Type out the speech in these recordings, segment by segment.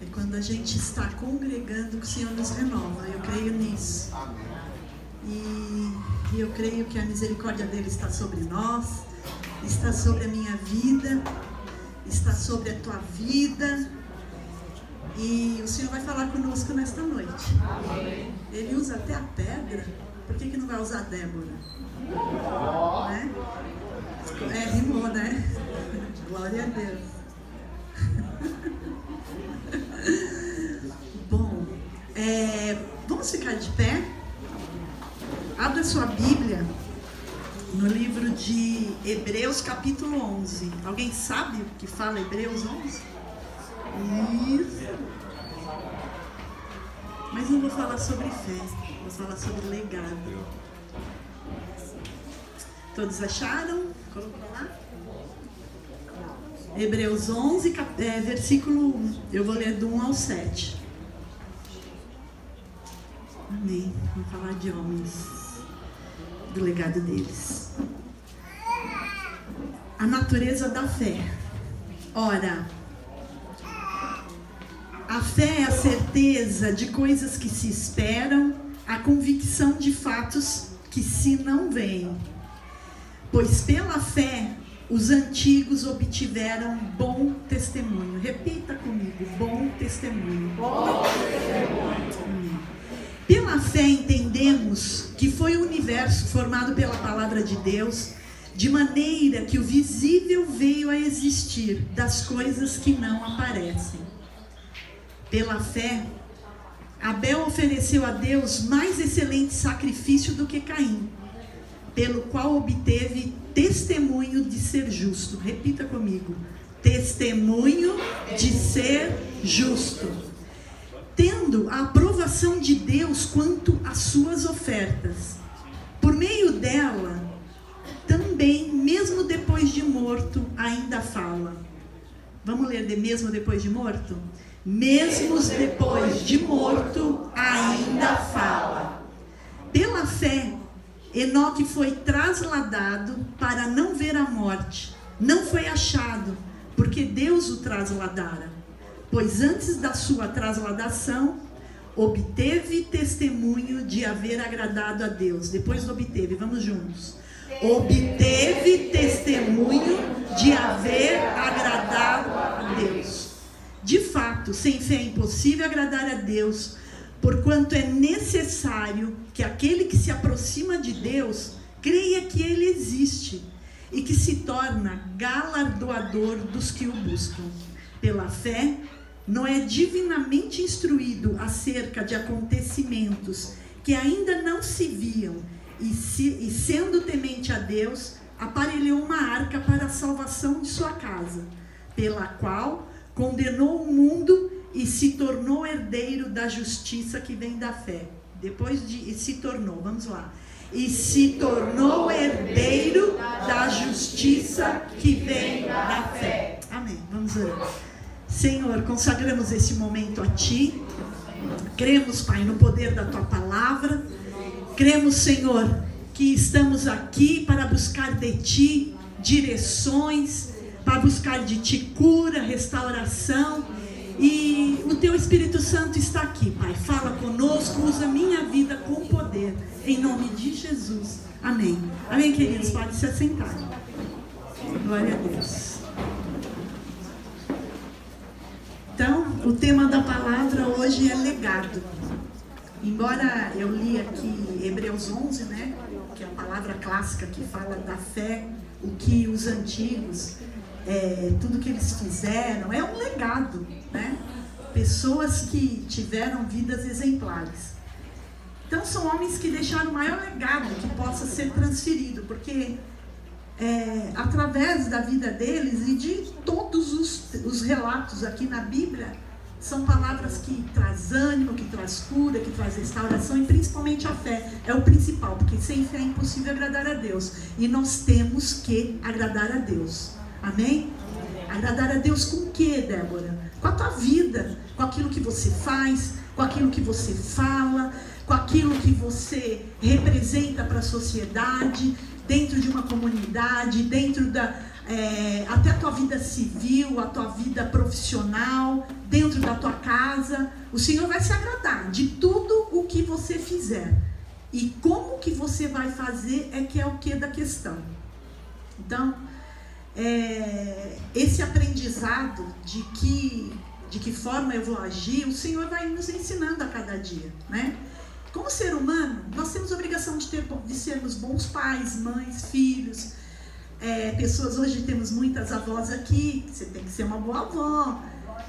É quando a gente está congregando que o Senhor nos renova. Eu creio nisso. E eu creio que a misericórdia dele está sobre nós, está sobre a minha vida, está sobre a tua vida. E o Senhor vai falar conosco nesta noite. Ele usa até a pedra. Por que não vai usar a Débora? Né? Rimou, né? Glória a Deus. Bom, vamos ficar de pé. Abra sua Bíblia no livro de Hebreus capítulo 11. Alguém sabe o que fala Hebreus 11? Isso. Mas não vou falar sobre fé, vou falar sobre legado. Todos acharam? Colocou lá? Hebreus 11, versículo 1. Eu vou ler do 1 ao 7. Amém. Vamos falar de homens, do legado deles. A natureza da fé. Ora, a fé é a certeza de coisas que se esperam, a convicção de fatos que se não veem. Pois pela fé os antigos obtiveram bom testemunho. Repita comigo, bom testemunho. Bom testemunho. Pela fé entendemos que foi o universo formado pela palavra de Deus, de maneira que o visível veio a existir das coisas que não aparecem. Pela fé, Abel ofereceu a Deus mais excelente sacrifício do que Caim, pelo qual obteve testemunho de ser justo. Repita comigo, testemunho de ser justo, tendo a aprovação de Deus quanto às suas ofertas. Por meio dela, também, mesmo depois de morto, ainda fala. Vamos ler de mesmo depois de morto? Mesmo depois de morto, ainda fala. Pela fé, Enoque foi trasladado para não ver a morte. Não foi achado, porque Deus o trasladara. Pois antes da sua trasladação, obteve testemunho de haver agradado a Deus. Depois do obteve, vamos juntos. Obteve testemunho de haver agradado a Deus. De fato, sem fé é impossível agradar a Deus, porquanto é necessário que aquele que se aproxima de Deus creia que Ele existe e que se torna galardoador dos que o buscam. Pela fé, Noé, divinamente instruído acerca de acontecimentos que ainda não se viam, e sendo temente a Deus, aparelhou uma arca para a salvação de sua casa, pela qual condenou o mundo e se tornou herdeiro da justiça que vem da fé. Depois de se tornou, vamos lá. E se tornou herdeiro da justiça que vem da fé. Amém. Vamos orar. Senhor, consagramos esse momento a Ti. Cremos, Pai, no poder da Tua palavra. Cremos, Senhor, que estamos aqui para buscar de Ti direções, para buscar de Ti cura, restauração. E o Teu Espírito Santo está aqui, Pai. Fala conosco, usa minha vida com poder, em nome de Jesus. Amém. Amém, queridos? Pode se assentar. Glória a Deus. Então, o tema da palavra hoje é legado. Embora eu li aqui Hebreus 11, né, que é a palavra clássica que fala da fé, o que os antigos, tudo que eles fizeram, é um legado, né? Pessoas que tiveram vidas exemplares. Então são homens que deixaram o maior legado que possa ser transferido, porque através da vida deles e de todos os relatos aqui na Bíblia, são palavras que traz ânimo, que traz cura, que traz restauração, e principalmente a fé é o principal, porque sem fé é impossível agradar a Deus, e nós temos que agradar a Deus. Amém? Agradar a Deus com o que, Débora? Com a tua vida, com aquilo que você faz, com aquilo que você fala, com aquilo que você representa para a sociedade, dentro de uma comunidade, dentro até a tua vida civil, a tua vida profissional, dentro da tua casa. O Senhor vai se agradar de tudo o que você fizer. E como que você vai fazer é que é o que da questão. Então, esse aprendizado de que forma eu vou agir, o Senhor vai nos ensinando a cada dia, né? Como ser humano, nós temos a obrigação de sermos bons pais, mães, filhos. Pessoas, hoje temos muitas avós aqui, você tem que ser uma boa avó.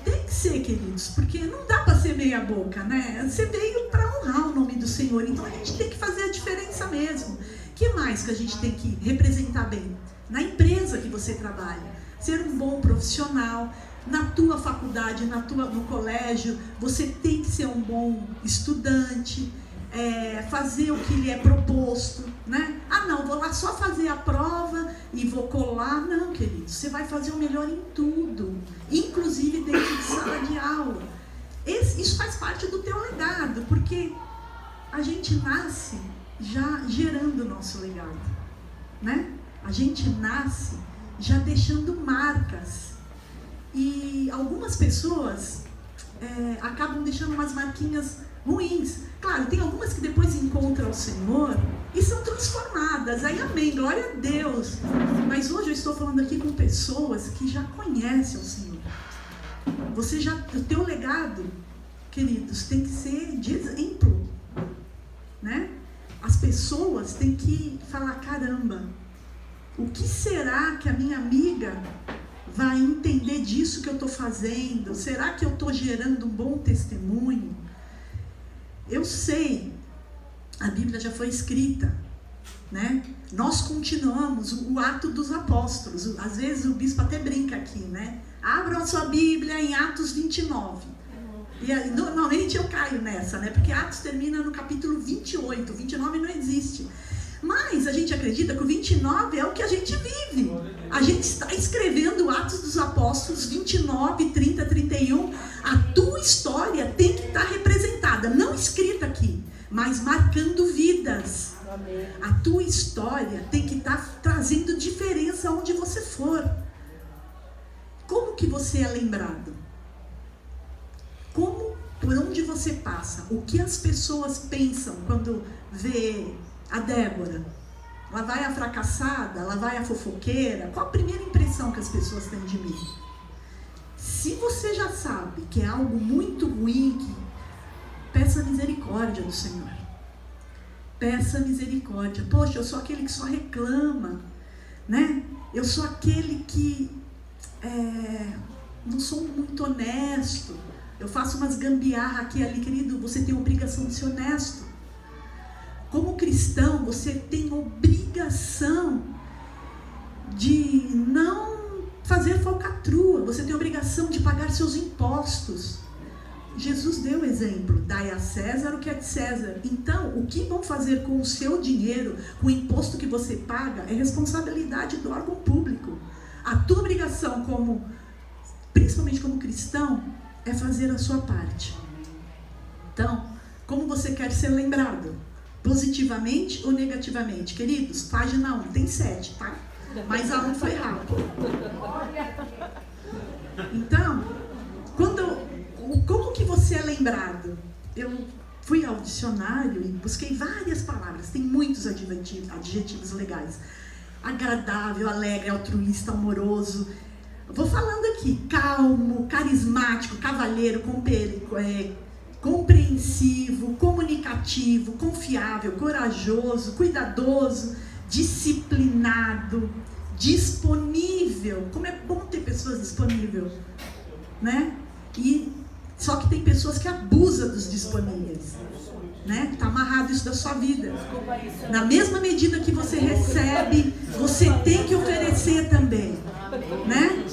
Tem que ser, queridos, porque não dá para ser meia boca, né? Você veio para honrar o nome do Senhor, então a gente tem que fazer a diferença mesmo. O que mais que a gente tem que representar bem? Na empresa que você trabalha, ser um bom profissional. Na tua faculdade, no colégio, você tem que ser um bom estudante, fazer o que lhe é proposto, né? Ah, não, vou lá só fazer a prova e vou colar. Não, querido, você vai fazer o melhor em tudo, inclusive dentro de sala de aula. Isso faz parte do teu legado, porque a gente nasce já gerando o nosso legado, né? A gente nasce já deixando marcas. E algumas pessoas acabam deixando umas marquinhas ruins. Claro, tem algumas que depois encontram o Senhor e são transformadas. Aí, amém, glória a Deus. Mas hoje eu estou falando aqui com pessoas que já conhecem o Senhor. O teu legado, queridos, tem que ser de exemplo, né? As pessoas têm que falar, caramba, o que será que a minha amiga vai entender disso que eu estou fazendo? Será que eu estou gerando um bom testemunho? Eu sei, a Bíblia já foi escrita, né? Nós continuamos o ato dos apóstolos. Às vezes o bispo até brinca aqui, né? Abram a sua Bíblia em Atos 29. E normalmente eu caio nessa, né? Porque Atos termina no capítulo 28, 29 não existe. Mas a gente acredita que o 29 é o que a gente vive. A gente está escrevendo Atos dos Apóstolos 29, 30, 31. A tua história tem que estar representada, não escrita aqui, mas marcando vidas. A tua história tem que estar trazendo diferença onde você for. Como que você é lembrado? Por onde você passa? O que as pessoas pensam quando vê a Débora? Ela vai a fracassada? Ela vai a fofoqueira? Qual a primeira impressão que as pessoas têm de mim? Se você já sabe que é algo muito ruim, peça misericórdia do Senhor. Peça misericórdia. Poxa, eu sou aquele que só reclama, né? Eu sou aquele que não sou muito honesto. Eu faço umas gambiarra aqui e ali, querido. Você tem a obrigação de ser honesto. Como cristão, você tem obrigação de não fazer falcatrua. Você tem obrigação de pagar seus impostos. Jesus deu exemplo. Dai a César o que é de César. Então, o que vão fazer com o seu dinheiro, com o imposto que você paga, é responsabilidade do órgão público. A tua obrigação, principalmente como cristão, é fazer a sua parte. Então, como você quer ser lembrado? Positivamente ou negativamente? Queridos, página 1, tem 7, tá? Mas a 1 foi rápido. Então, como que você é lembrado? Eu fui ao dicionário e busquei várias palavras. Tem muitos adjetivos legais. Agradável, alegre, altruísta, amoroso. Vou falando aqui. Calmo, carismático, cavalheiro, compreensivo, comunicativo, confiável, corajoso, cuidadoso, disciplinado, disponível. Como é bom ter pessoas disponíveis, né? Só que tem pessoas que abusam dos disponíveis, né? Está amarrado isso da sua vida. Na mesma medida que você recebe, você tem que oferecer também, né?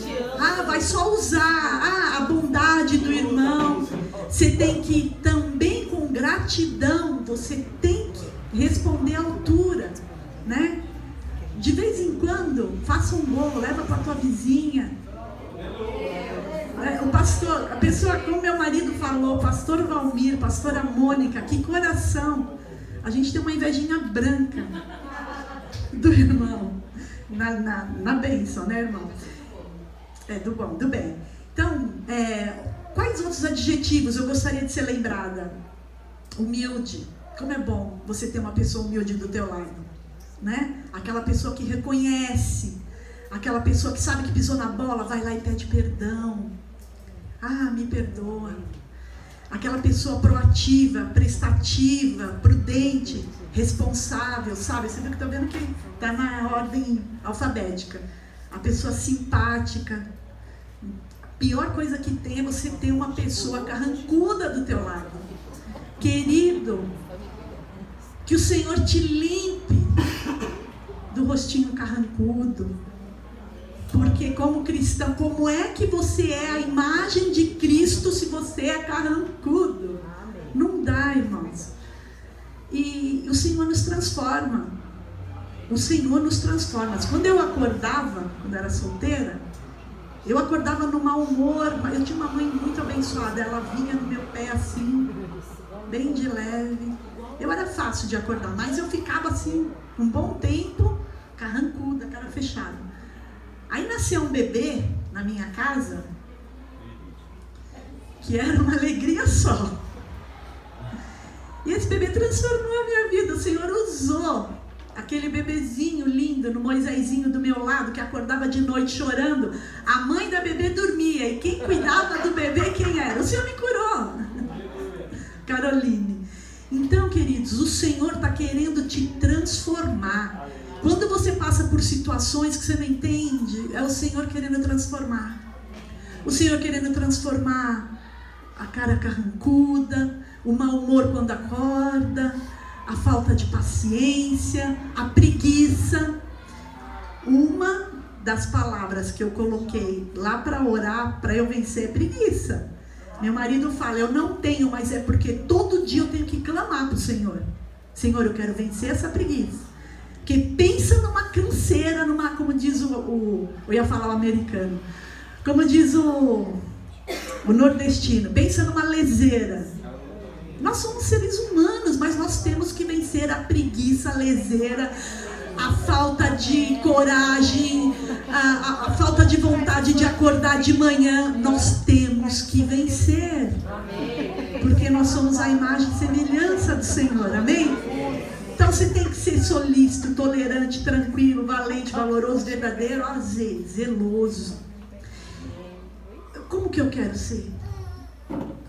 Vai só usar a bondade do irmão. Você tem que também, com gratidão, você tem que responder à altura, né? De vez em quando, faça um bolo, leva para tua vizinha. O pastor, a pessoa, como meu marido falou, pastor Valmir, pastora Mônica, que coração. A gente tem uma invejinha branca do irmão. na bênção, né, irmão? Do bom, do bem. Então, quais outros adjetivos eu gostaria de ser lembrada? Humilde. Como é bom você ter uma pessoa humilde do teu lado, né? Aquela pessoa que reconhece, aquela pessoa que sabe que pisou na bola, vai lá e pede perdão. Ah, me perdoa. Aquela pessoa proativa, prestativa, prudente, responsável, sabe? Você viu que tá vendo que tá na ordem alfabética. A pessoa simpática. A pior coisa que tem é você ter uma pessoa carrancuda do teu lado. Querido, que o Senhor te limpe do rostinho carrancudo. Porque como cristão, como é que você é a imagem de Cristo se você é carrancudo? Não dá, irmãos. E o Senhor nos transforma. O Senhor nos transforma. Quando eu acordava, quando era solteira, eu acordava no mau humor. Eu tinha uma mãe muito abençoada. Ela vinha no meu pé assim, bem de leve. Eu era fácil de acordar, mas eu ficava assim, um bom tempo, carrancuda, cara fechada. Aí nasceu um bebê na minha casa, que era uma alegria só. E esse bebê transformou a minha vida. O Senhor usou aquele bebezinho lindo no Moisésinho do meu lado, que acordava de noite chorando. A mãe da bebê dormia, e quem cuidava do bebê, quem era? O Senhor me curou. Caroline. Então, queridos, o Senhor está querendo te transformar. Quando você passa por situações que você não entende, é o Senhor querendo transformar. O Senhor querendo transformar a cara carrancuda, o mau humor quando acorda, a falta de paciência, a preguiça. Uma das palavras que eu coloquei lá para orar, para eu vencer, é preguiça. Meu marido fala, eu não tenho, mas é porque todo dia eu tenho que clamar para o Senhor. Senhor, eu quero vencer essa preguiça. Porque pensa numa canseira, como diz eu ia falar o americano, como diz o nordestino, pensa numa leseira. Nós somos seres humanos, mas nós temos que vencer a preguiça, a leseira, a falta de coragem, a falta de vontade de acordar de manhã. Nós temos que vencer, porque nós somos a imagem e semelhança do Senhor, amém? Então você tem que ser solícito, tolerante, tranquilo, valente, valoroso, verdadeiro, zeloso. Como que eu quero ser?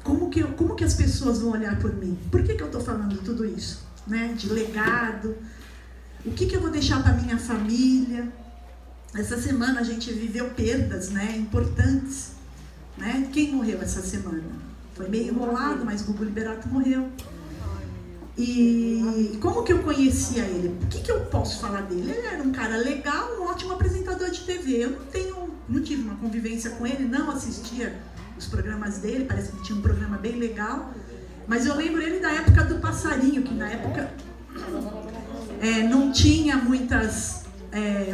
Como que as pessoas vão olhar por mim? Por que eu estou falando tudo isso? Né? De legado. O que eu vou deixar para minha família? Essa semana a gente viveu perdas, né, importantes. Né? Quem morreu essa semana? Foi meio enrolado, mas Gugu Liberato morreu. E como que eu conhecia ele? O que eu posso falar dele? Ele era um cara legal, um ótimo apresentador de TV. Eu não tive uma convivência com ele, não assistia os programas dele, parece que tinha um programa bem legal. Mas eu lembro ele da época do Passarinho, que na época não tinha muitas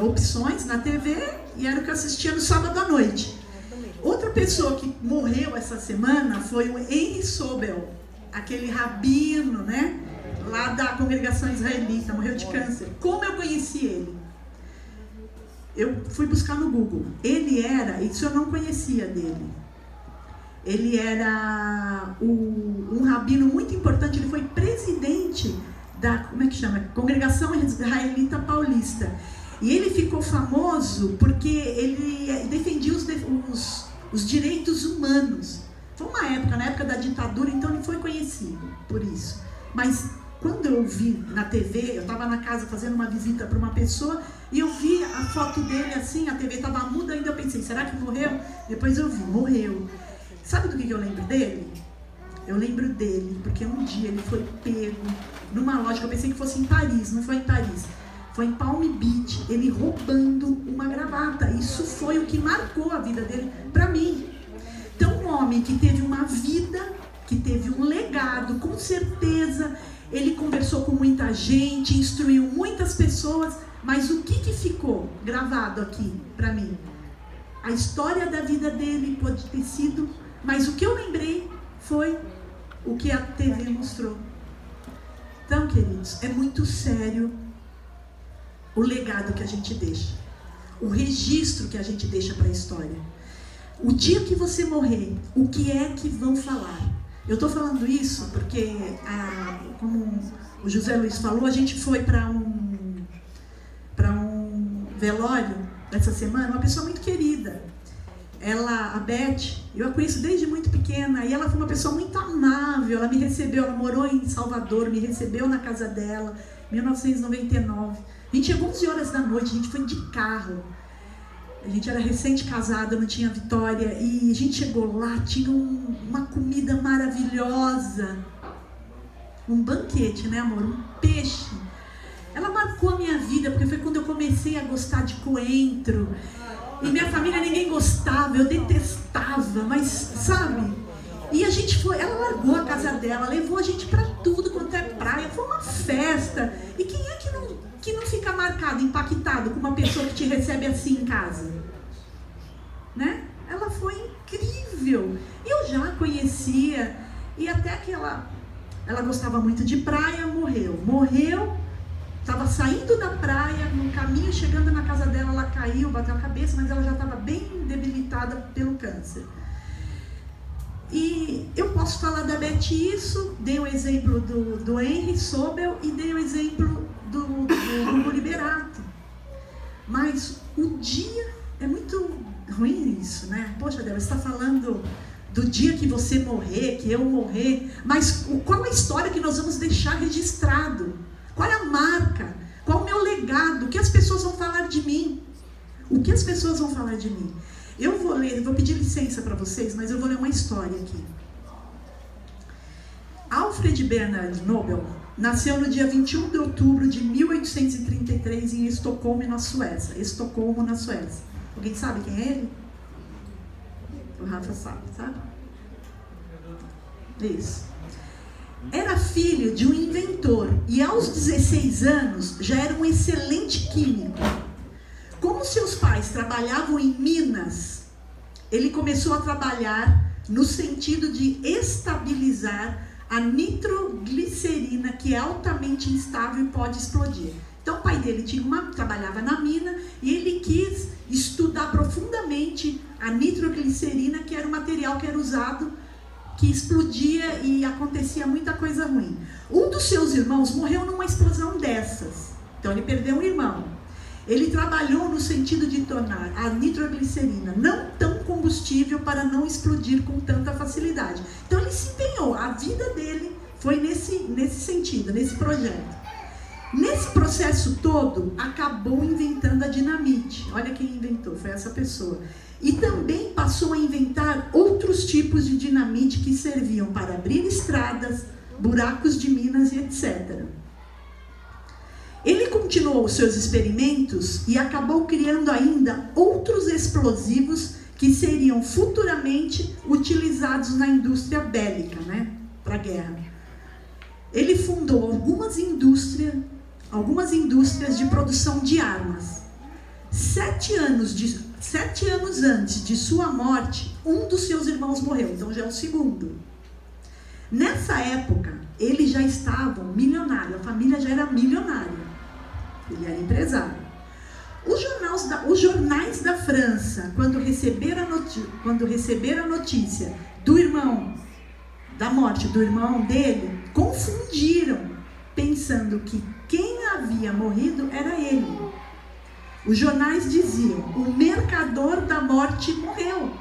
opções na TV, e era o que eu assistia no sábado à noite. Outra pessoa que morreu essa semana foi o Henry Sobel, aquele rabino, né? Lá da congregação israelita, morreu de câncer. Como eu conheci ele? Eu fui buscar no Google. Ele era, isso eu não conhecia dele. Ele era um rabino muito importante. Ele foi presidente da, como é que chama? Congregação Israelita Paulista. E ele ficou famoso porque ele defendia os direitos humanos. Foi uma época, na época da ditadura, então ele foi conhecido por isso. Mas quando eu vi na TV, eu estava na casa fazendo uma visita para uma pessoa e eu vi a foto dele assim, a TV estava muda, ainda eu pensei, será que morreu? Depois eu vi, morreu. Sabe do que eu lembro dele? Eu lembro dele porque um dia ele foi pego numa loja, que eu pensei que fosse em Paris, não foi em Paris. Foi em Palm Beach, ele roubando uma gravata. Isso foi o que marcou a vida dele para mim. Então, um homem que teve uma vida, que teve um legado, com certeza, ele conversou com muita gente, instruiu muitas pessoas, mas o que ficou gravado aqui para mim? A história da vida dele pode ter sido, mas o que eu lembrei foi o que a TV mostrou. Então, queridos, é muito sério o legado que a gente deixa. o registro que a gente deixa para a história. O dia que você morrer, o que é que vão falar? Eu estou falando isso porque, como o José Luiz falou, a gente foi para um velório essa semana, uma pessoa muito querida. Ela, a Beth, eu a conheço desde muito pequena, e ela foi uma pessoa muito amável. Ela me recebeu, ela morou em Salvador, me recebeu na casa dela, em 1999. A gente chegou 11 horas da noite, a gente foi de carro. A gente era recente-casada, não tinha Vitória, e a gente chegou lá, tinha uma comida maravilhosa. Um banquete, né, amor? Um peixe. Ela marcou a minha vida, porque foi quando eu comecei a gostar de coentro. E minha família ninguém gostava, eu detestava, mas sabe? E a gente foi, ela largou a casa dela, levou a gente pra tudo quanto é praia, foi uma festa. E quem é que não fica marcado, impactado com uma pessoa que te recebe assim em casa? Né? Ela foi incrível. Eu já a conhecia, e até que ela gostava muito de praia, morreu. Estava saindo da praia, no caminho, chegando na casa dela, ela caiu, bateu a cabeça, mas ela já estava bem debilitada pelo câncer. E eu posso falar da Beth isso, dei o exemplo do Henry Sobel e dei o exemplo do Hugo Liberato. Mas o dia, é muito ruim isso, né? Poxa, Débora, você está falando do dia que você morrer, que eu morrer, mas qual a história que nós vamos deixar registrado? Qual é a marca? Qual o meu legado? O que as pessoas vão falar de mim? O que as pessoas vão falar de mim? Eu vou ler, vou pedir licença para vocês, mas eu vou ler uma história aqui. Alfred Bernhard Nobel nasceu no dia 21 de outubro de 1833 em Estocolmo, na Suécia. Estocolmo, na Suécia. Alguém sabe quem é ele? O Rafa sabe? Isso. Era filho de um inventor e aos 16 anos já era um excelente químico. Como seus pais trabalhavam em minas, ele começou a trabalhar no sentido de estabilizar a nitroglicerina, que é altamente instável e pode explodir. Então o pai dele trabalhava na mina e ele quis estudar profundamente a nitroglicerina, que era o material que era usado, que explodia e acontecia muita coisa ruim. Um dos seus irmãos morreu numa explosão dessas. Então ele perdeu um irmão. Ele trabalhou no sentido de tornar a nitroglicerina não tão combustível para não explodir com tanta facilidade. Então ele se empenhou, a vida dele foi nesse sentido, nesse projeto. Nesse processo todo, acabou inventando a dinamite. Olha quem inventou, foi essa pessoa. E também passou a inventar outros tipos de dinamite que serviam para abrir estradas, buracos de minas e etc. Ele continuou os seus experimentos e acabou criando ainda outros explosivos que seriam futuramente utilizados na indústria bélica, né, para a guerra. Ele fundou algumas indústrias de produção de armas. 7 anos antes de sua morte, um dos seus irmãos morreu, então já é o segundo. Nessa época, eles já estavam milionários, a família já era milionária. Ele era empresário. Os jornais da França, quando receberam a notícia da morte do irmão dele, confundiram, pensando que quem havia morrido era ele. Os jornais diziam: o mercador da morte morreu.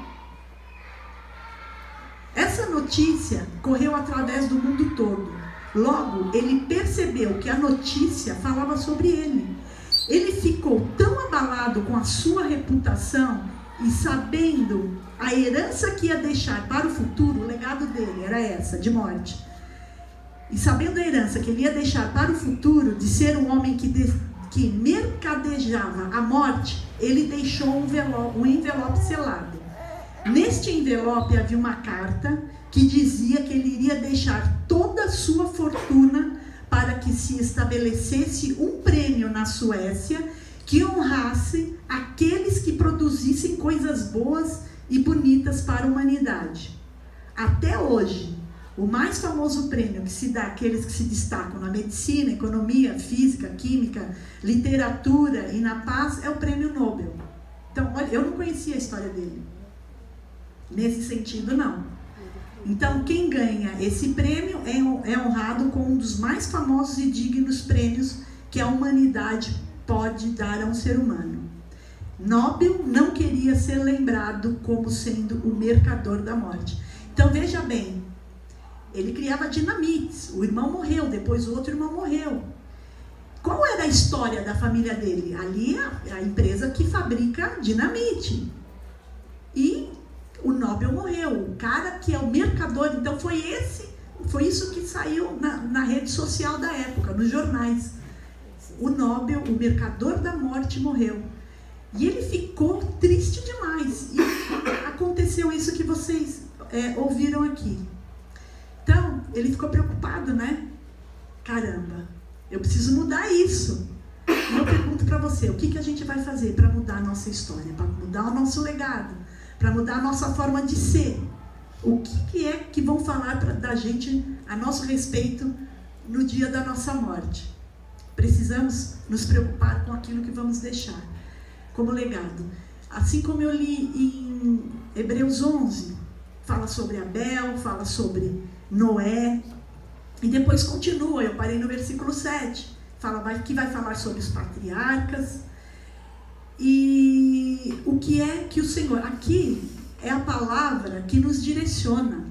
Essa notícia correu através do mundo todo. Logo, ele percebeu que a notícia falava sobre ele. Ele ficou tão abalado com a sua reputação e sabendo a herança que ia deixar para o futuro, o legado dele era essa, de morte. E sabendo a herança que ele ia deixar para o futuro, de ser um homem que mercadejava a morte, ele deixou um envelope selado. Neste envelope havia uma carta que dizia que ele iria deixar toda a sua fortuna para que se estabelecesse um prêmio na Suécia que honrasse aqueles que produzissem coisas boas e bonitas para a humanidade. Até hoje, o mais famoso prêmio que se dá àqueles que se destacam na medicina, economia, física, química, literatura e na paz é o Prêmio Nobel. Então, olha, eu não conhecia a história dele. Nesse sentido, não. Então, quem ganha esse prêmio é honrado com um dos mais famosos e dignos prêmios que a humanidade pode dar a um ser humano. Nobel não queria ser lembrado como sendo o mercador da morte. Então, veja bem, ele criava dinamites. O irmão morreu, depois o outro irmão morreu. Qual era a história da família dele? Ali é a empresa que fabrica dinamite. E o Nobel morreu. O cara que é o mercador, então foi isso que saiu na rede social da época, nos jornais. O Nobel, o mercador da morte, morreu. E ele ficou triste demais. E aconteceu isso que vocês ouviram aqui. Então, ele ficou preocupado, né? Caramba, eu preciso mudar isso. E eu pergunto para você, o que a gente vai fazer para mudar a nossa história, para mudar o nosso legado, para mudar a nossa forma de ser? O que é que vão falar da gente a nosso respeito no dia da nossa morte? Precisamos nos preocupar com aquilo que vamos deixar como legado. Assim como eu li em Hebreus 11, fala sobre Abel, fala sobre Noé, e depois continua, eu parei no versículo 7, que vai falar sobre os patriarcas, e o que é que o Senhor, aqui é a palavra que nos direciona.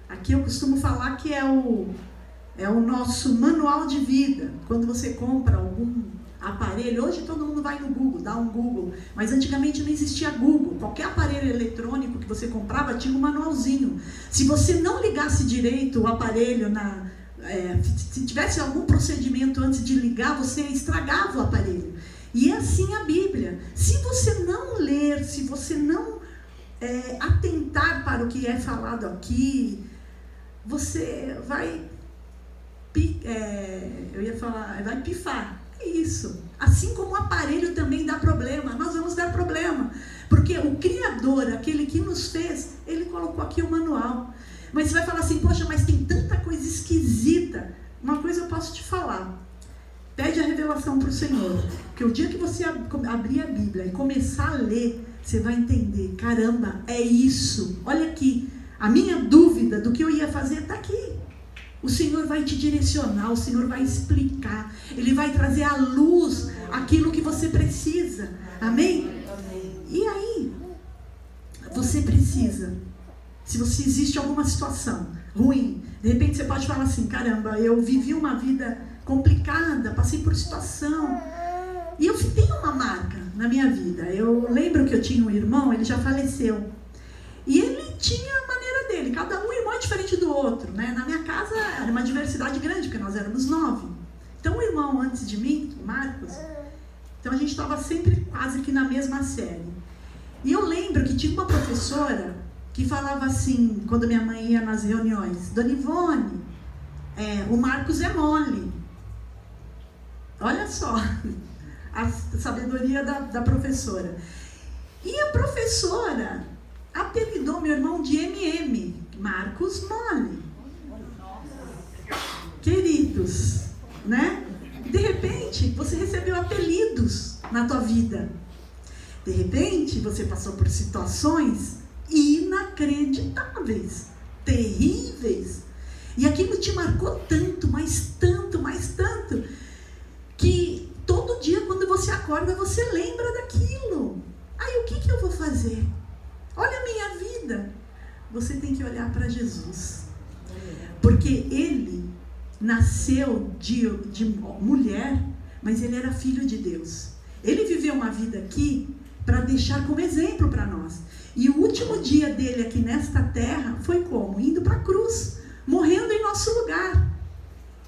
Aqui eu costumo falar que é o nosso manual de vida. Quando você compra algum aparelho, hoje todo mundo vai no Google, dá um Google, mas antigamente não existia Google. Qualquer aparelho eletrônico que você comprava tinha um manualzinho. Se você não ligasse direito o aparelho, se tivesse algum procedimento antes de ligar, você estragava o aparelho. E é assim a Bíblia. Se você não ler, se você não atentar para o que é falado aqui, você vai vai pifar. É isso. Assim como o aparelho também dá problema, nós vamos dar problema. Porque o Criador, aquele que nos fez, ele colocou aqui o manual. Mas você vai falar assim, poxa, mas tem tanta coisa esquisita. Uma coisa eu posso te falar. Pede a revelação para o Senhor. Porque o dia que você abrir a Bíblia e começar a ler, você vai entender, caramba, é isso. Olha aqui, a minha dúvida do que eu ia fazer está aqui. O Senhor vai te direcionar, o Senhor vai explicar. Ele vai trazer à luz aquilo que você precisa. Amém? E aí, você precisa, se existe alguma situação ruim, de repente você pode falar assim, caramba, eu vivi uma vida complicada, passei por situação, e eu tenho uma marca na minha vida. Eu lembro que eu tinha um irmão, ele já faleceu, e ele tinha a maneira dele, cada um irmão é diferente do outro, né? Na minha casa era uma diversidade grande, porque nós éramos 9. Então o irmão antes de mim, o Marcos, então a gente estava sempre quase que na mesma série. E eu lembro que tinha uma professora que falava assim, quando minha mãe ia nas reuniões, Dona Ivone, o Marcos é mole. Olha só a sabedoria da professora. E a professora apelidou meu irmão de MM, Marcos Mole. Queridos, né? De repente, você recebeu apelidos na tua vida. De repente, você passou por situações inacreditáveis, terríveis. E aquilo te marcou tanto, mas tanto, mas tanto, que todo dia quando você acorda, você lembra daquilo. Aí o que eu vou fazer? Olha a minha vida. Você tem que olhar para Jesus. Porque ele nasceu de mulher, mas ele era filho de Deus. Ele viveu uma vida aqui para deixar como exemplo para nós. E o último dia dele aqui nesta terra foi como? Indo para a cruz, morrendo em nosso lugar.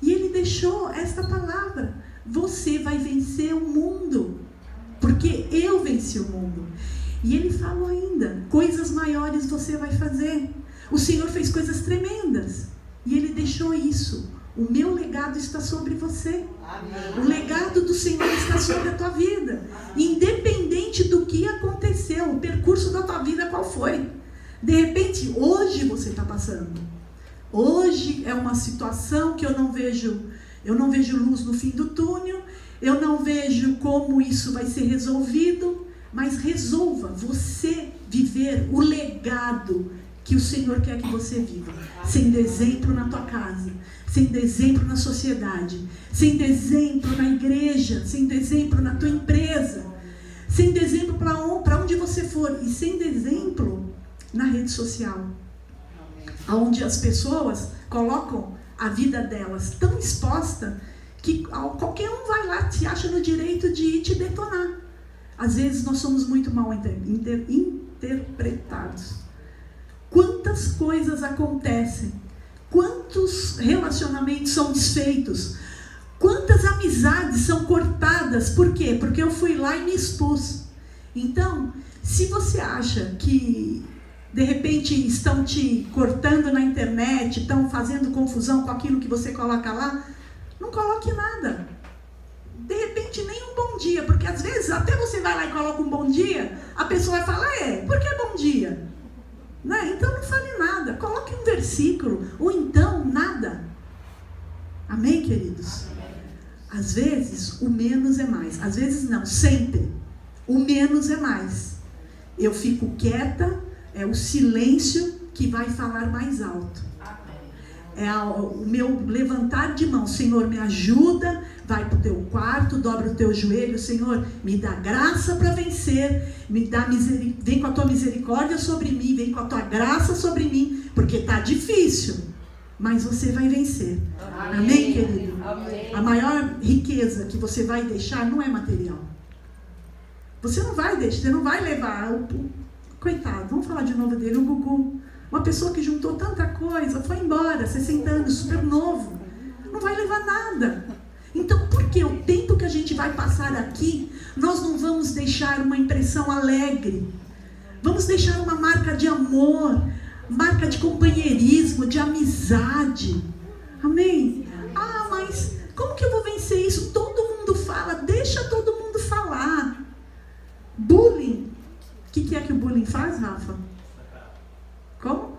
E ele deixou esta palavra: você vai vencer o mundo, porque eu venci o mundo. E ele falou ainda, coisas maiores você vai fazer. O Senhor fez coisas tremendas, e ele deixou isso. O meu legado está sobre você. Amém. O legado do Senhor está sobre a tua vida. Independente do que aconteceu, o percurso da tua vida qual foi. De repente, hoje você está passando. Hoje é uma situação que eu não vejo luz no fim do túnel. Eu não vejo como isso vai ser resolvido. Mas resolva você viver o legado que o Senhor quer que você viva, sendo exemplo na tua casa, sendo exemplo na sociedade, sendo exemplo na igreja, sendo exemplo na tua empresa, sendo exemplo para onde você for, e sendo exemplo na rede social, onde as pessoas colocam a vida delas tão exposta que qualquer um vai lá, se acha no direito de ir te detonar. Às vezes nós somos muito mal interpretados. Quantas coisas acontecem, quantos relacionamentos são desfeitos, quantas amizades são cortadas. Por quê? Porque eu fui lá e me expus. Então, se você acha que de repente estão te cortando na internet, estão fazendo confusão com aquilo que você coloca lá, não coloque nada. De repente nem um bom dia, porque às vezes até você vai lá e coloca um bom dia, a pessoa vai falar, por que bom dia? Né? Então não fale nada, coloque um versículo, ou então nada. Amém, queridos? Às vezes o menos é mais, às vezes não, sempre. O menos é mais. Eu fico quieta, é o silêncio que vai falar mais alto. É o meu levantar de mão. Senhor, me ajuda, vai para o teu quarto, dobra o teu joelho. Senhor, me dá graça para vencer, vem com a tua misericórdia sobre mim, vem com a tua graça sobre mim, porque está difícil, mas você vai vencer. Amém, querido? Amém. A maior riqueza que você vai deixar não é material. Você não vai deixar, você não vai levar coitado, vamos falar de novo dele, o Gugu. Uma pessoa que juntou tanta coisa, foi embora, 60 anos, super novo. Não vai levar nada. Então, por que o tempo que a gente vai passar aqui, nós não vamos deixar uma impressão alegre? Vamos deixar uma marca de amor, marca de companheirismo, de amizade. Amém? Ah, mas como que eu vou vencer isso? Todo mundo fala, deixa todo mundo falar. Bullying. O que é que o bullying faz, Rafa? Como?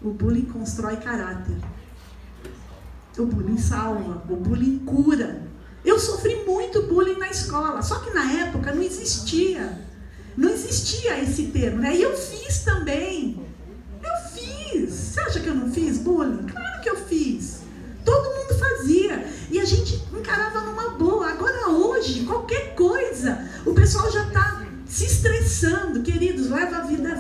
O bullying constrói caráter. O bullying salva. O bullying cura. Eu sofri muito bullying na escola. Só que na época não existia. Não existia esse termo, né? E eu fiz também. Eu fiz. Você acha que eu não fiz bullying? Claro que eu fiz. Todo mundo fazia. E a gente encarava numa boa. Agora hoje, qualquer coisa, o pessoal já está se estressando. Queridos, leva a vida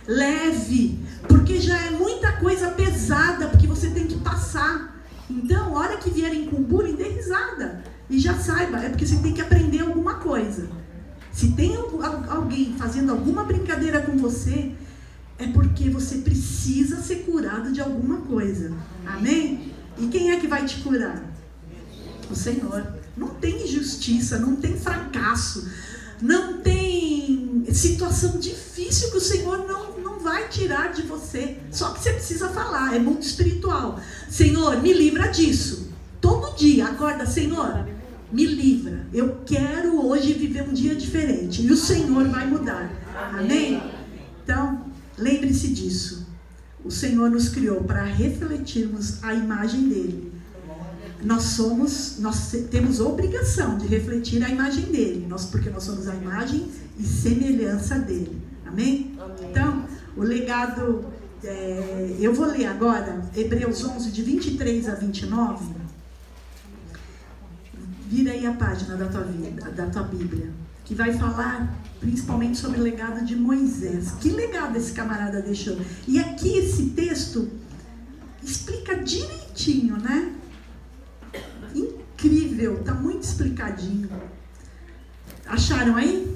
leve, porque já é muita coisa pesada, porque você tem que passar. Então, a hora que vierem com bullying, dê risada. E já saiba, é porque você tem que aprender alguma coisa. Se tem alguém fazendo alguma brincadeira com você, é porque você precisa ser curado de alguma coisa. Amém? E quem é que vai te curar? O Senhor. Não tem injustiça, não tem fracasso, não tem situação difícil que o Senhor não vai tirar de você. Só que você precisa falar, é mundo espiritual. Senhor, me livra disso. Todo dia, acorda, Senhor, me livra. Eu quero hoje viver um dia diferente. E o Senhor vai mudar. Amém? Então, lembre-se disso. O Senhor nos criou para refletirmos a imagem dele. Nós temos obrigação de refletir a imagem dele, porque nós somos a imagem e semelhança dele. Amém? Então, o legado, eu vou ler agora Hebreus 11, de 23 a 29. Vira aí a página da tua Bíblia, que vai falar principalmente sobre o legado de Moisés. Que legado esse camarada deixou? E aqui esse texto explica direitinho, né? Incrível, tá muito explicadinho. Acharam aí?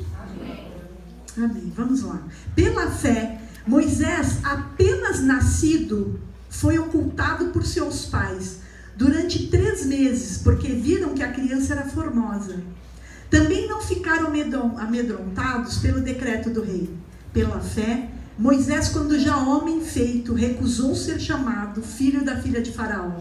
Amém. Vamos lá. Pela fé, Moisés, apenas nascido, foi ocultado por seus pais durante 3 meses, porque viram que a criança era formosa. Também não ficaram amedrontados pelo decreto do rei. Pela fé, Moisés, quando já homem feito, recusou ser chamado filho da filha de Faraó,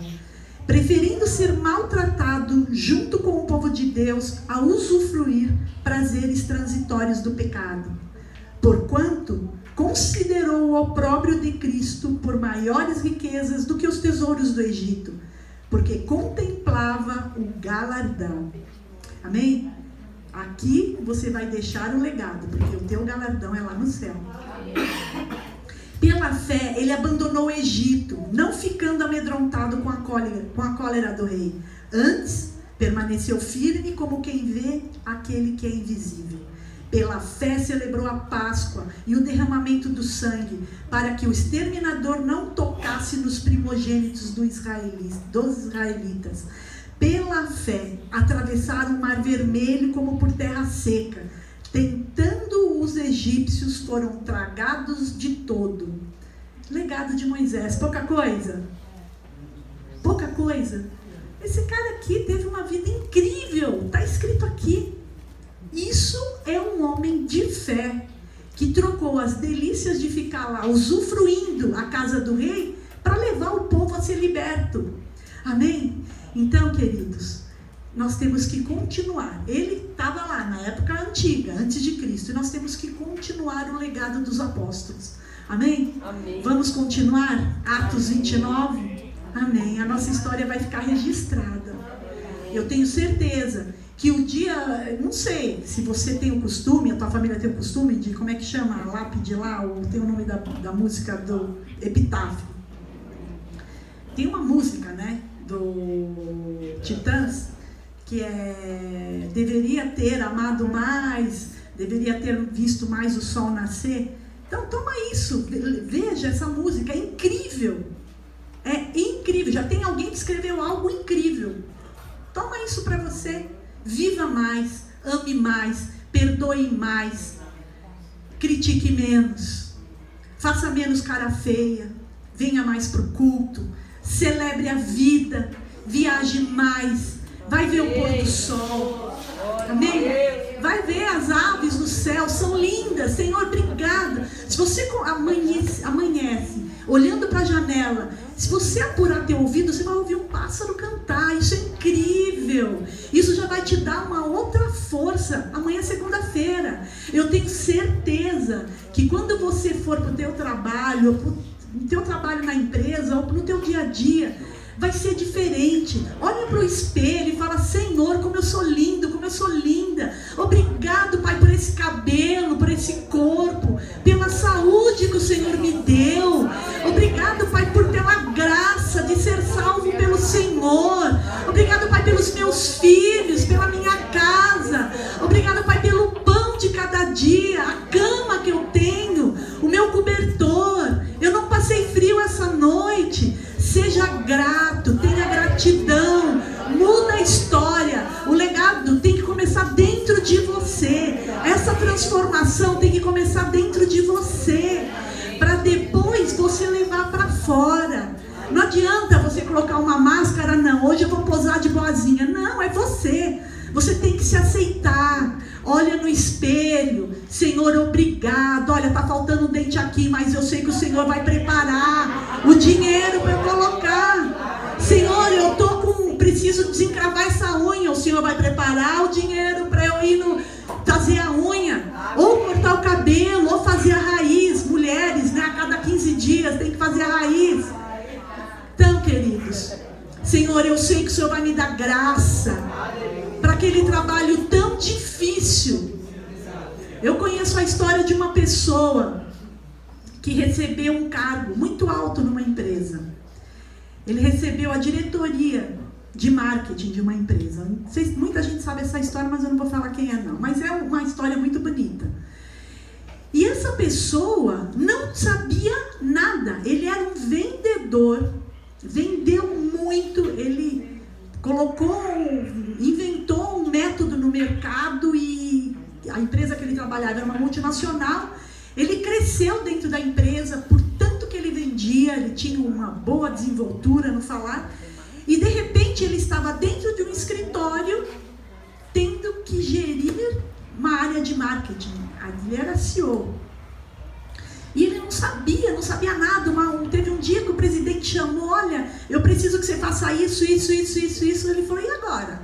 preferindo ser maltratado junto com o povo de Deus a usufruir prazeres transitórios do pecado. Porquanto considerou o opróbrio de Cristo por maiores riquezas do que os tesouros do Egito, porque contemplava o galardão. Amém? Aqui você vai deixar o legado, porque o teu galardão é lá no céu. Pela fé, ele abandonou o Egito, não ficando amedrontado com a cólera do rei. Antes, permaneceu firme como quem vê aquele que é invisível. Pela fé, celebrou a Páscoa e o derramamento do sangue, para que o exterminador não tocasse nos primogênitos dos israelitas. Pela fé, atravessaram o Mar Vermelho como por terra seca. Tentando os egípcios, foram tragados de todo. Legado de Moisés, pouca coisa? Pouca coisa? Esse cara aqui teve uma vida incrível, está escrito aqui. Isso é um homem de fé, que trocou as delícias de ficar lá, usufruindo a casa do rei, para levar o povo a ser liberto. Amém? Então, queridos, nós temos que continuar. Ele estava lá na época antiga, antes de Cristo, e nós temos que continuar o legado dos apóstolos. Amém? Amém. Vamos continuar? Atos 29? Amém. A nossa história vai ficar registrada. Eu tenho certeza que o dia, não sei se você tem o costume, a tua família tem o costume de, como é que chama, a lápide lá, ou tem o nome da música do epitáfio. Tem uma música, né, do Titãs, que é: deveria ter amado mais, deveria ter visto mais o sol nascer. Então toma isso, veja essa música, é incrível. É incrível, já tem alguém que escreveu algo incrível. Toma isso para você. Viva mais, ame mais, perdoe mais, critique menos, faça menos cara feia, venha mais para o culto, celebre a vida, viaje mais, vai ver o pôr do sol, amém? Vai ver as aves no céu, são lindas. Senhor, obrigada. Se você amanhece olhando para a janela, se você apurar teu ouvido, você vai ouvir um pássaro cantar. Isso é incrível. Isso já vai te dar uma outra força. Amanhã é segunda-feira. Eu tenho certeza que quando você for para o teu trabalho, no teu trabalho na empresa, ou no teu dia a dia, vai ser diferente. Olha para o espelho e fala: Senhor, como eu sou lindo, como eu sou linda. Obrigado, Pai, por esse cabelo, por esse corpo, pela saúde que o Senhor me deu. Obrigado, Pai, pela graça de ser salvo pelo Senhor. Obrigado, Pai, pelos meus filhos, pela minha casa. Obrigado, Pai, pelo pão de cada dia, a cama que eu tenho, o meu cobertor. Eu não passei frio essa noite. Seja grato, tenha gratidão, muda a história. O legado tem que começar dentro de você. Essa transformação tem que começar dentro de você, para depois você levar para fora. Não adianta você colocar uma máscara, não, hoje eu vou posar de boazinha. Não, é você. Você tem que se aceitar. Olha no espelho: Senhor, obrigado. Olha, tá faltando um dente aqui, mas eu sei que o Senhor vai preparar o dinheiro para eu colocar. Senhor, eu preciso desencravar essa unha. O Senhor vai preparar o dinheiro para eu ir fazer a unha, ou cortar o cabelo, ou fazer a raiz. Mulheres, né, a cada 15 dias tem que fazer a raiz. Então, queridos, Senhor, eu sei que o Senhor vai me dar graça para aquele trabalho tão difícil. Eu conheço a história de uma pessoa que recebeu um cargo muito alto numa empresa. Ele recebeu a diretoria de marketing de uma empresa. Não sei, muita gente sabe essa história, mas eu não vou falar quem é não. Mas é uma história muito bonita. E essa pessoa não sabia nada. Ele era um vendedor, vendeu muito, ele inventou um método no mercado, e a empresa que ele trabalhava era uma multinacional. Ele cresceu dentro da empresa por tanto que ele vendia, ele tinha uma boa desenvoltura no falar, e de repente ele estava dentro de um escritório tendo que gerir uma área de marketing. Ele era CEO. E ele não sabia nada. Teve um dia que o presidente chamou: olha, eu preciso que você faça isso. Ele falou: e agora?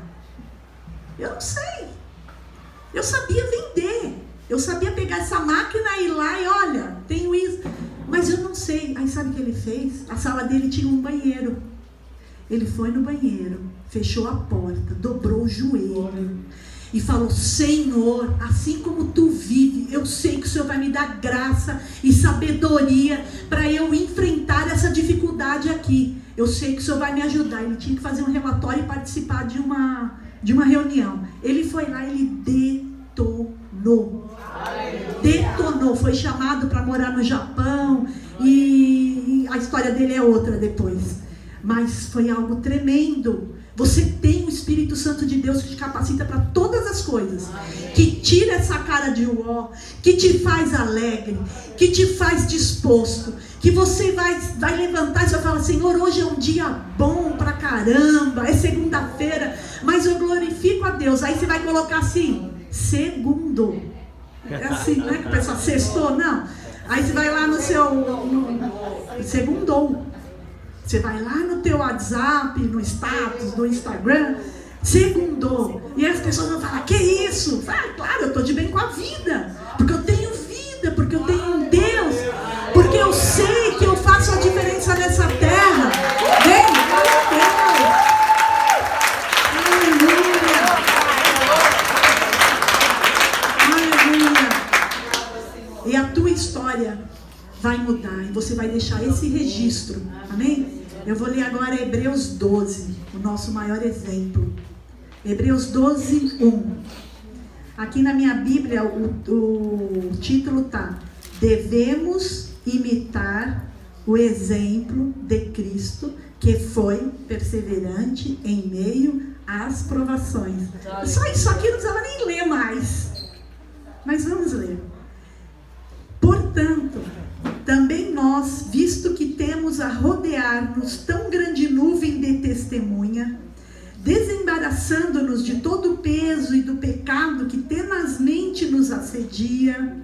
Eu não sei. Eu sabia vender. Eu sabia pegar essa máquina e ir lá e olha, tenho isso. Mas eu não sei. Aí sabe o que ele fez? A sala dele tinha um banheiro. Ele foi no banheiro, fechou a porta, dobrou o joelho e falou: Senhor, assim como tu vive, eu sei que o Senhor vai me dar graça e sabedoria para eu enfrentar essa dificuldade aqui. Eu sei que o Senhor vai me ajudar. Ele tinha que fazer um relatório e participar de uma reunião. Ele foi lá, ele detonou, foi chamado para morar no Japão, e a história dele é outra depois, mas foi algo tremendo. Você tem o Espírito Santo de Deus que te capacita para todas as coisas, que tira essa cara de uó, que te faz alegre, que te faz disposto, que você vai levantar e você vai falar: Senhor, hoje é um dia bom pra caramba, é segunda-feira, mas eu glorifico a Deus. Aí você vai colocar assim: segundo. É assim, não é que o pessoal sextou, não. Aí você vai lá no seu segundou. Você vai lá no teu WhatsApp, no status, no Instagram, segundou. E as pessoas vão falar: que isso? Ah, claro, eu estou de bem com a vida. Porque eu tenho vida, porque eu tenho um Deus. Porque eu sei que eu faço a diferença nessa terra. Vem, aleluia. E a tua história vai mudar, e você vai deixar esse registro. Amém? Eu vou ler agora Hebreus 12, o nosso maior exemplo. Hebreus 12, 1. Aqui na minha Bíblia o título está: devemos imitar o exemplo de Cristo, que foi perseverante em meio às provações. Só isso aqui não precisava nem ler mais, mas vamos ler. Portanto, também nós, visto que temos a rodear-nos tão grande nuvem de testemunha, desembaraçando-nos de todo o peso e do pecado que tenazmente nos assedia,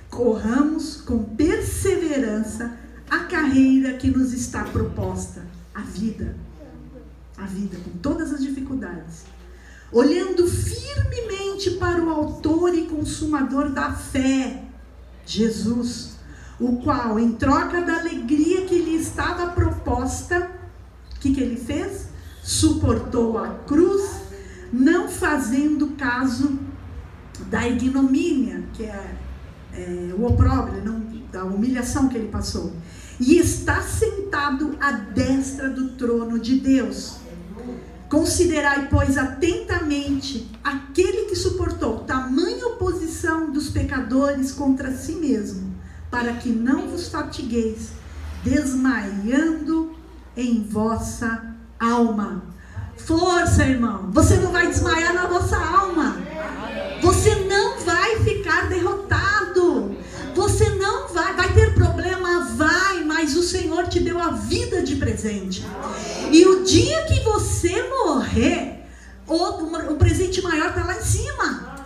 corramos com perseverança a carreira que nos está proposta, a vida com todas as dificuldades, olhando firmemente para o autor e consumador da fé, Jesus, o qual, em troca da alegria que lhe estava proposta, o que ele fez? Suportou a cruz, não fazendo caso da ignomínia, que é o opróbrio, não, da humilhação que ele passou, e está sentado à destra do trono de Deus. Considerai, pois, atentamente aquele que suportou tamanha oposição dos pecadores contra si mesmo, para que não vos fatigueis, desmaiando em vossa alma. Força, irmão. Você não vai desmaiar na vossa alma. Você não vai ficar derrotado. Você não vai ter problema, mas o Senhor te deu a vida de presente. E o dia que você morrer, o presente maior está lá em cima.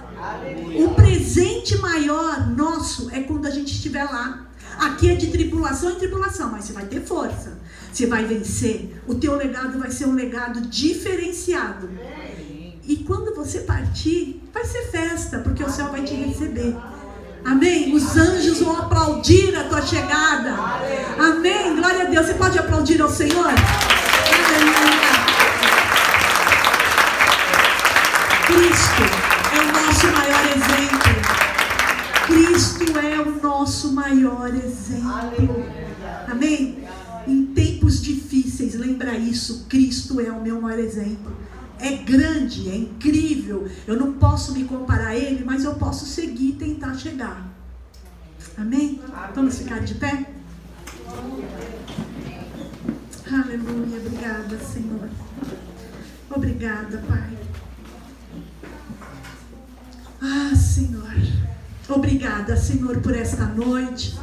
O presente maior nosso é quando a gente estiver lá. Aqui é de tribulação em tribulação, mas você vai ter força. Você vai vencer. O teu legado vai ser um legado diferenciado. E quando você partir, vai ser festa, porque o céu vai te receber. Amém? Os anjos vão aplaudir a tua chegada. Amém? Glória a Deus. Você pode aplaudir ao Senhor? Aleluia. Cristo é o nosso maior exemplo. Cristo é o nosso maior exemplo. Amém? Em tempos difíceis, lembra isso. Cristo é o meu maior exemplo. É grande, é incrível. Eu não posso me comparar a Ele, mas eu posso seguir e tentar chegar. Amém? Vamos ficar de pé? Aleluia. Obrigada, Senhor. Obrigada, Pai. Ah, Senhor. Obrigada, Senhor, por esta noite.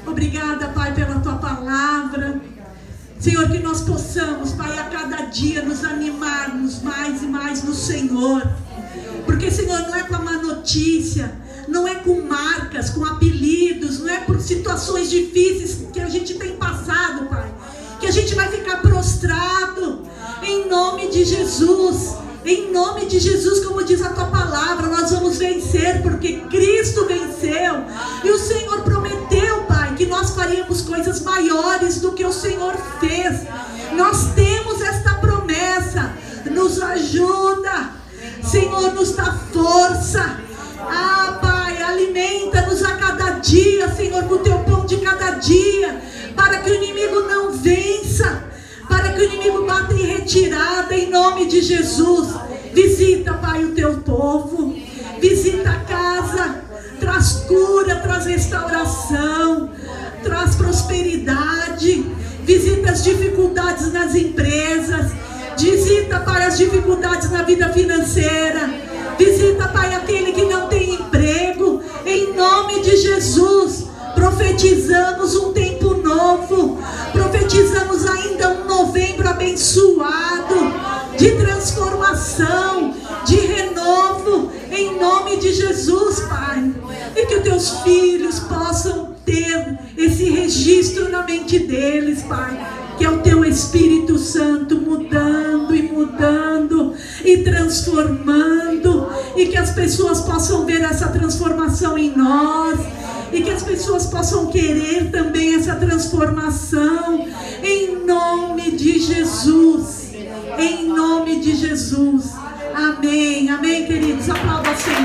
Obrigada, Pai, pela Tua palavra. Senhor, que nós possamos, Pai, a cada dia nos animarmos mais e mais no Senhor. Porque, Senhor, não é com a má notícia, não é com marcas, com apelidos, não é por situações difíceis que a gente tem passado, Pai, que a gente vai ficar prostrado. Em nome de Jesus, em nome de Jesus, como diz a Tua palavra, nós vamos vencer, porque Cristo venceu. E o Senhor prometeu, Pai, que nós faríamos coisas maiores do que o Senhor fez. Nós temos esta promessa. Nos ajuda Senhor, nos dá força. Ah, Pai, alimenta-nos a cada dia, Senhor, com o teu pão de cada dia, para que o inimigo não vença, para que o inimigo bata em retirada, em nome de Jesus. Visita, Pai, o teu povo, visita a casa, traz cura, traz restauração, traz prosperidade, visita as dificuldades nas empresas, visita, Pai, as dificuldades na vida financeira, visita, Pai, aquele que não tem emprego, em nome de Jesus. Profetizamos um tempo novo, profetizamos ainda um novembro abençoado, de transformação, de renovo, em nome de Jesus, Pai. E que os teus filhos possam ter esse registro na mente deles, Pai, que é o teu Espírito Santo mudando e mudando e transformando, e que as pessoas possam ver essa transformação em nós, e que as pessoas possam querer também essa transformação, em nome de Jesus, em nome de Jesus. Amém, amém, queridos, aplauda o Senhor.